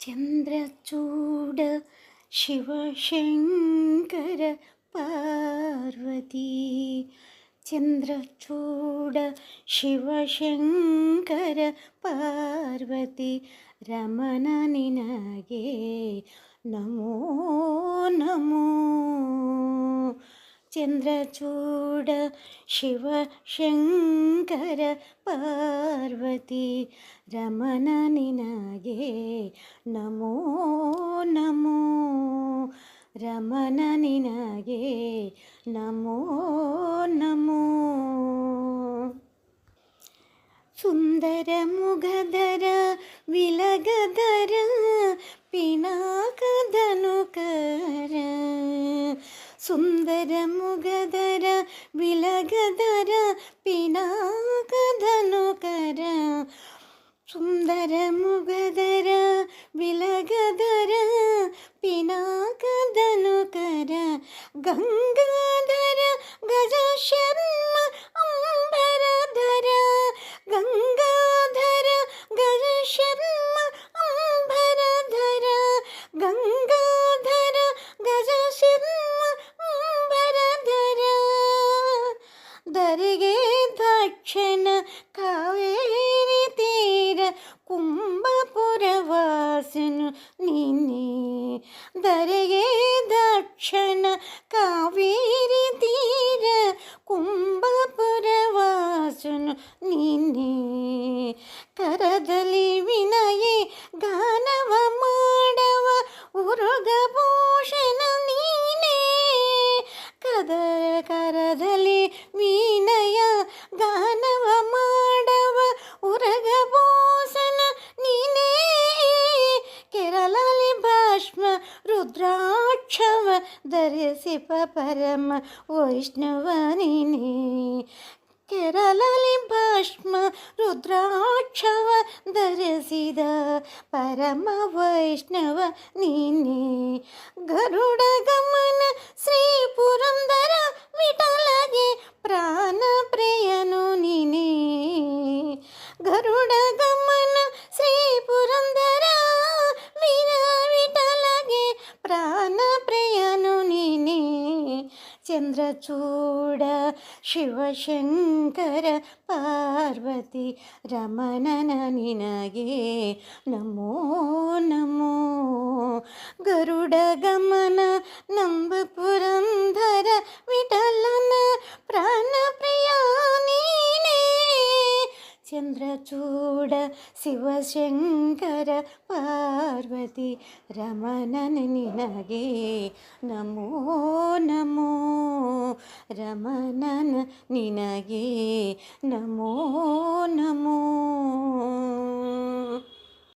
ಚಂದ್ರಚೂಡ ಶಿವಶಂಕರ ಪಾರ್ವತಿ. ಚಂದ್ರಚೂಡ ಶಿವಶಂಕರ ಪಾರ್ವತಿ. ರಮಣ ನಿನಗೆ ನಮೋ ನಮೋ. ಚಂದ್ರಚೂಡ ಶಿವಶಂಕರ ಪಾರ್ವತಿ. ರಮಣ ನಿನಗೆ ನಮೋ ನಮೋ. ರಮಣ ನಿನಗೆ ನಮೋ ನಮೋ. ಸುಂದರ ಮುಗಧರ ವಿಲಗಧರ ಪಿನಾಕಧನುಕರ. ಸುಂದರ ಮುಗಧರ ವಿಲಗಧರ ಪಿನಾಕಧನುಕರ. ಸುಂದರ ಮುಗಧರ ವಿಲಗಧರ ಪಿನಾಕಧನುಕರ. ಗಂಗಾಧರ ಗಜ ಶರ್ಮ ಅಂಬರಧರ. ಗಂಗಾಧರ ಗಜ ಶರ್ಮ ಅಂಬರಧರ. ಗಂಗಾಧರ ಗಜ ಶರ್ಮ ಅಂಬರಧರ. ಧರೆಗೆ ದಕ್ಷಿಣ ಕಾವೇರಿ ತೀರ ಕುಂಭಪುರವಾಸನು ನೀನೆ. ಧರೆಗೆ ದಕ್ಷಿಣ ಕಾವೇರಿ ತೀರ ಕುಂಭಪುರವಾಸನು ನೀನೆ. ಕರದಲ್ಲಿ ವಿನಯೇ ಗಾನವ ಮಾಡವ ಉರುಗಭೂಷಣ ನೀನೆ. ಕರದಲ್ಲಿ ವಿನಯ ಗಾನವ ಮಾಡವ ಉರಗಭೂಷಣ ನೀನೇ. ಕೆರಳಲಿ ಭಸ್ಮ ರುದ್ರಾಕ್ಷವ ಧರಿಸಿಪ ಪರಮ ವೈಷ್ಣವ ನೀನೇ. ಕೆರಳಲಿ ಭಸ್ಮ ರುದ್ರಾಕ್ಷವ ಧರಿಸಿದ ಪರಮ ವೈಷ್ಣವ ನೀನೇ. ಗರುಡ ಗಮನ ಶ್ರೀ ಪುರಂದರ ವಿಠಲಗೆ ಪ್ರಾಣ ಪ್ರಿಯನು ನೀನೇ. ಗರುಡ ಗಮನ ಶ್ರೀ ಪುರಂದರ ವಿಠಲಗೆ ಪ್ರಾಣ ಪ್ರಿಯನು ನೀನೇ. ಚಂದ್ರಚೂಡ ಶಿವಶಂಕರ ಪಾರ್ವತಿ. ರಮಣನ ನಿನಗೆ ನಮೋ ನಮೋ. ಗರುಡ ಗಮನ ನಂಬ ಪುರಂದರ ವಿಠಲನ ಪ್ರಾಣ ಪ್ರಿಯ ನೀನೇ. ಚಂದ್ರಚೂಡ ಶಿವಶಂಕರ ಪಾರ್ವತಿ. ರಮಣನ ನಿನಗೆ ನಮೋ ನಮೋ. ರಮಣನ ನಿನಗೆ ನಮೋ ನಮೋ.